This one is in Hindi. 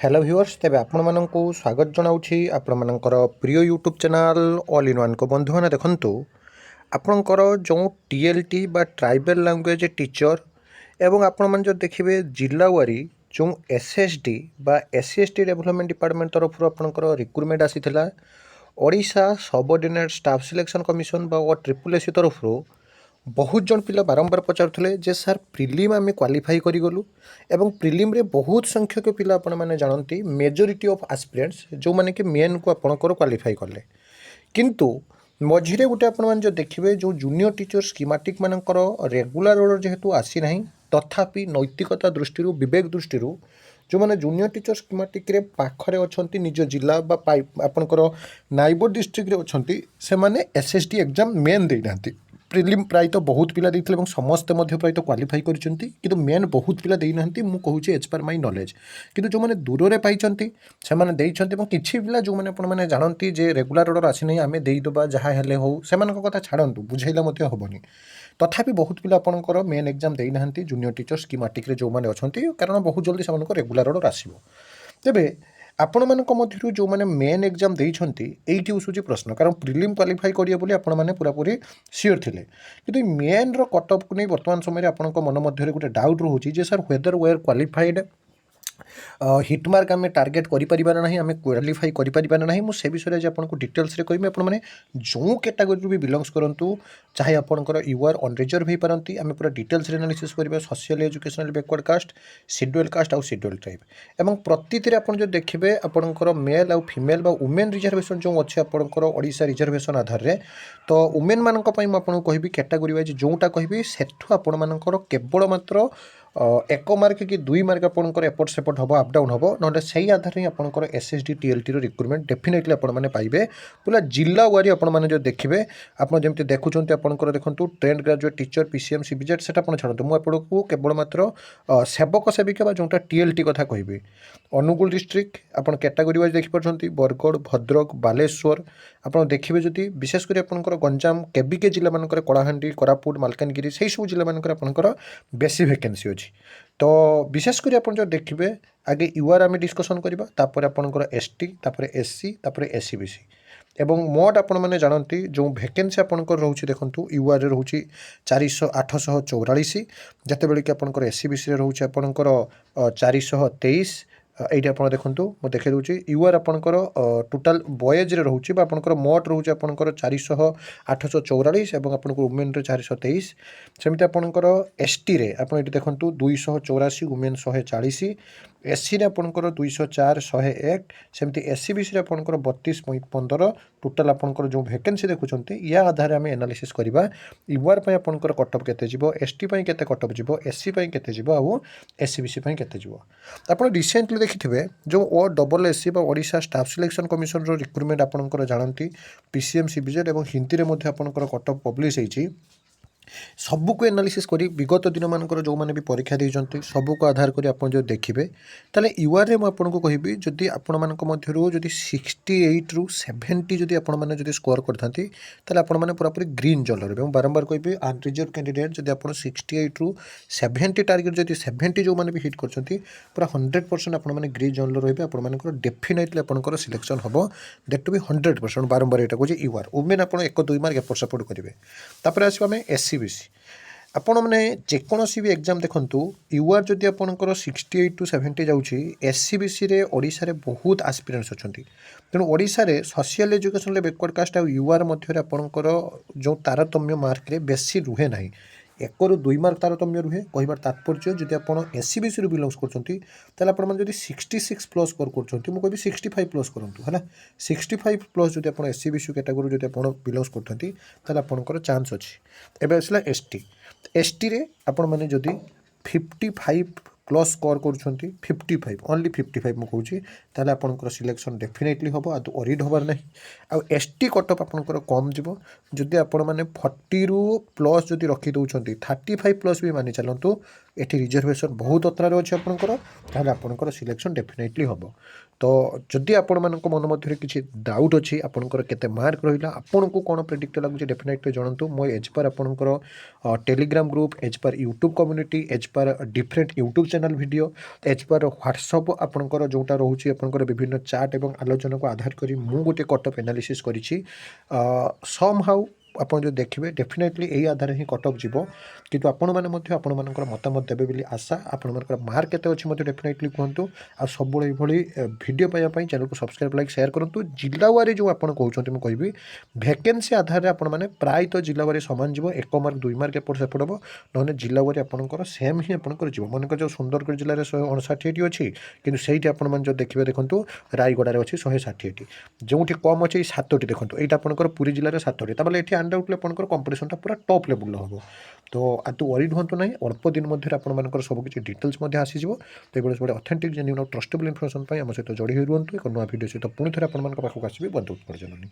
हेलो व्यूअर्स तेबे आपको स्वागत जनाऊँगी आपणकर प्रिय YouTube channel all in one को बंधु मैंने देखूँ आपणकर जो टीएलटी बा ट्राइबल लैंग्वेज टीचर एवं आपण मैंने जो देखिए जिला वारी जो एसएसडी बा एससी डेवलपमेंट डिपार्टमेंट तरफ आपणकर रिक्रुटमेंट आसीथिला Odisha subordinate staff selection commission बा ट्रिपल एससी तरफ बहुत जन पिला बारंबार पचारुले जे सार प्रिलिम आम क्वालिफाई करूँ एवं प्रिलिम रे बहुत संख्यक पिला आपण मैंने जानती मेजोरिटी ऑफ एस्पिरेंट्स जो माने कि मेन को आपणकर क्वालिफाई कले किंतु मझिरे गोटे आपण जो देखिए जो जूनियर टीचर स्कीमेटिक मानकर रेगुलर ऑर्डर जेहेतु आसी ना तथापि नैतिकता दृष्टि विवेक दृष्टि जो मैंने जूनियर टीचर स्कीमेटिक रे पाखरे अच्छा निज जिला आपणकर नाइबर डिस्ट्रिक्ट रे अच्छा से माने एसएसडी एग्जाम मेन देना प्रिलिम प्राय तो बहुत पिला देते समस्ते प्राय तो क्वालिफाई कर मेन बहुत पिला देना मुझे कहूँ एज पर माई नॉलेज किंतु जो मैंने दूर में पाई से किसी पिला जो मैंने जानती जे रेगुलर ऑर्डर आसी आम देदेबा जहाँ हेले हो से कथा छाड़ू बुझेला हेनी तथापि बहुत पिला आपंकर मेन एग्जाम देना जूनियर टीचर स्कीमेटिक जो मैंने अच्छा कारण बहुत जल्दी से रेगुलर ऑर्डर आसो तेबे आपण मध्य जो मैंने मेन एग्जाम देती ये उसूची प्रश्न कारण प्रिलिम क्वालिफाई करेंगे बोली आपण मैंने पूरापूरी सियोर थे कि मेन रटअप को नहीं बर्तमान समय आप मन मध्य गोटे डाउट रोचे सर व्वेदर वेयर क्वालिफाइड हिटमार्क आम टार्गेट करें ना आम क्वालिफाई करें ना मुझे विषय आज आपको डिटेल्स कहमी आपने जो कैटेगोरी भी बिलंगस करूँ चाहे आपंकर यूआर अनरिजर्व हो पारती आम पूरा डिटेल्स एनालिसिस करेंगे social educational backward caste schedule caste आउ शेड्यूल ट्राइब एवं प्रति आप जो देखिए आपंकर मेल आउ फीमेल बा वुमेन रिजर्वेशन जो अच्छे आपंकर ओडिशा रिजर्वेशन आधार में तो वुमेन मानक आपको कहबी कैटेगोरी वाइज जोटा कहबी सेठू आपंकर केवल मात्र 1 मार्क कि 2 मार्क आपंकर एपट सेपट हम अपडाउन हम ना से आधार ही आपंकर एसएसडी टीएलटी रिक्रुटमेंट डेफिनेटली आपने पाइबे पूरा जिला वारी आपने जो देखिए आप जमी देखुं आपंकर देखो trained graduate teacher PCM CBZ से छाड़ू मुझे केवल मात्र सेवक सेविका जोटा टीएलटी कथा कहि अनुगुल डिस्ट्रिक्ट आप कैटेगोरी वाइज देखिए बरगढ़ भद्रक बालेश्वर आप देखिए जदि विशेषकर आपंकर गंजाम केबिके जिला मानक कलाहांडी कोरापुट मालकानगिरी से सब जिला मानक आपंकर बेसी वैकेंसी अच्छी तो विशेषकर आप जो देखिए आगे यूआर आम डिस्कसन करवा तापर आपंकर एसटी तापर एससी तापर एससीबीसी एवं मोट आपण मैंने जानती जो वैकेंसी आपंकर रोचे देखूँ यूआर रोचे 844 जिते बड़े कि आपंकर एससीबीसी रोचे आपंकर 423 ये आप देखूँ मुझे देखे दूसरी यूआर आपंकर टोटाल बॉयज रोचे आपंकर मोट रोचे आपंकर 844 और आपंकर वुमेन 423 सेमती आपंकर एसटी रे आप देखूँ 284 वुमेन 140 एससी रे आपंकर 204 101 सेमती एससीबीसी आपंकर 32.15 टोटाल आपंकर जो वैकेंसी देखुं या आधार आम एनालिसिस करवा यूआर आपंकर कटअप केते जीवो एसटी केते कटअप जीवो एससी केते जीवो आउ एससीबीसी केते जीवो आप रिसेंटली देखिए जो O double S C Odisha staff selection commission recruitment आपंकर जानती पीसीएम सीबीजेड और हिंदी में आपंकर कटअप पब्लिश होती सबको एनालिसिस करी विगत दिन मानकर जो मैंने भी परीक्षा देते सबको आधार कर आप जो देखिए ताले यूआर में आपको कहबी जदि आपण मध्य 68 रु 70 जदि आपण मैंने स्कोर करते आपण मैंने पूरापूरी ग्रीन जल रही बारंबार कहबी अनरिजर्व कैंडिडेट जदि आप 68 रु 70 टार्गेट जदि 70 जो मैंने भी हिट कर पूरा 100% आप ग्रीन जल रही आप डेफिनेटली आपंकर सिलेक्शन हम दैट टू बी 100% बारंबार यहाँ कहूँ यूआर वुमेन आप 1-2 मार्क एपट सपोर्ट करेंगे तापर आसो आम एससीबीसी आपण मैंने जेकोसी भी एग्जाम देखूँ यूआर जदि आपंकर 68 टू 70 जाऊँगी एससीबीसी रे ओडिशा रे बहुत एस्पिरेंट्स अच्छा तेणु ओडिशा रे सोशल एजुकेशन बैकवर्ड कास्ट और यूआर मध्य आपंकर जो तारतम्य मार्क रे बेसी रुहे ना 1-2 मार्क तारतम्य रुहे कहबार तात्पर्य जदि आप एससीबीसी रू बिलंग्स कर आप 66 प्लस स्कोर कर मुझे 65 प्लस करूँ है 65 प्लस जब आप एससीबीसी कैटेगोरी जब आप बिलंग्स करते आपंकर चान्स अच्छी एवं आसला एसटी रे आपण मैंने जदि 55 प्लस स्कोर कर 55 ओनली 55 मुझे कहूँ ताले आपंकर सिलेक्शन डेफिनेटली हम अरिड हबार ना आउ एसटी कटअप आपंकर कम जीव जदि आपण मैंने 40 रु प्लस जदि रखी दौरान 35 प्लस भी मानि चलतु ଏଠି ରିଜର୍ଭେସନ୍ ବହୁତ ମାତ୍ରାରେ ଅଛି ଆପଣଙ୍କର, ତାହେଲେ ଆପଣଙ୍କର ସିଲେକ୍ସନ୍ ଡେଫିନେଟଲି ହେବ। ତ ଯଦି ଆପଣମାନଙ୍କ ମନ ମଧ୍ୟରେ କିଛି ଡାଉଟ୍ ଅଛି ଆପଣଙ୍କର କେତେ ମାର୍କ ରହିଲା, ଆପଣଙ୍କୁ କ'ଣ ପ୍ରେଡିକ୍ଟ ଲାଗୁଛି ଡେଫିନେଟଲି ଜଣାନ୍ତୁ। ମୁଁ ଏଜ୍ ପର୍ ଆପଣଙ୍କର Telegram group, age per YouTube community, age per different YouTube channel video, age per WhatsApp ଆପଣଙ୍କର ଯେଉଁଟା ରହୁଛି ଆପଣଙ୍କର ବିଭିନ୍ନ ଚାଟ୍ ଏବଂ ଆଲୋଚନାକୁ ଆଧାର କରି ମୁଁ ଗୋଟିଏ କଟଅଫ୍ ଏନାଲିସିସ୍ କରିଛି। ସମ୍ ହାଉ ଆପଣ ଯଦି ଦେଖିବେ ଡେଫିନେଟଲି ଏଇ ଆଧାରରେ ହିଁ କଟଅଫ୍ ଯିବ, କିନ୍ତୁ ଆପଣମାନେ ମଧ୍ୟ ଆପଣମାନଙ୍କର ମତାମତ ଦେବେ ବୋଲି ଆଶା। ଆପଣମାନଙ୍କର ମାର୍କ କେତେ ଅଛି ମୋତେ ଡେଫିନେଟଲି କୁହନ୍ତୁ। ଆଉ ସବୁବେଳେ ଏଇଭଳି ଭିଡ଼ିଓ ପାଇବା ପାଇଁ ଚ୍ୟାନେଲକୁ ସବସ୍କ୍ରାଇବ୍ ଲାଇକ୍ ସେୟାର କରନ୍ତୁ। ଜିଲ୍ଲା ୱାରି ଯେଉଁ ଆପଣ କହୁଛନ୍ତି ମୁଁ କହିବି ଭ୍ୟାକେନ୍ସି ଆଧାରରେ ଆପଣମାନେ ପ୍ରାୟତଃ ଜିଲ୍ଲା ୱାରି ସମାନ ଯିବ, 1 ମାର୍କ 2 ମାର୍କ ଏପଟ ସେପଟ ହେବ, ନହେଲେ ଜିଲ୍ଲା ୱାରି ଆପଣଙ୍କର ସେମ୍ ହିଁ ଆପଣଙ୍କର ଯିବ। ମନେକର ଯେଉଁ ସୁନ୍ଦରଗଡ଼ ଜିଲ୍ଲାରେ 159ଟି ଅଛି, କିନ୍ତୁ ସେଇଠି ଆପଣମାନେ ଯଦି ଦେଖିବେ ଦେଖନ୍ତୁ ରାୟଗଡ଼ାରେ ଅଛି 160ଟି, ଯେଉଁଠି କମ୍ ଅଛି 7ଟି ଦେଖନ୍ତୁ, ଏଇଟା ଆପଣଙ୍କର ପୁରୀ ଜିଲ୍ଲାରେ 7ଟି, ତାହେଲେ ଏଠି ଆନଡାଉଟଲି ଆପଣଙ୍କର କମ୍ପିଟିସନଟା ପୁରା ଟପ୍ ଲେବୁଲର ହେବ। ତ ଆଦୌ ୱରିଡ୍ ହୁଅନ୍ତୁ ନାହିଁ, ଅଳ୍ପ ଦିନ ମଧ୍ୟରେ ଆପଣମାନଙ୍କର ସବୁକିଛି ଡିଟେଲ୍ସ ମଧ୍ୟ ଆସିଯିବ। ତ ଏଭଳି ସବୁବେଳେ ଅଥେଣ୍ଟିକ୍ ଜେନ୍ୟୁନ୍ ଆଉ ଟ୍ରଷ୍ଟେବଲ୍ ଇନଫର୍ମେସନ୍ ପାଇଁ ଆମ ସହିତ ଯୋଡ଼ି ହୋଇ ରୁହନ୍ତୁ। ଏକ ନୂଆ ଭିଡ଼ିଓ ସହିତ ପୁଣି ଥରେ ଆପଣମାନଙ୍କ ପାଖକୁ ଆସିବି ବନ୍ଧୁ ଜନନୀ।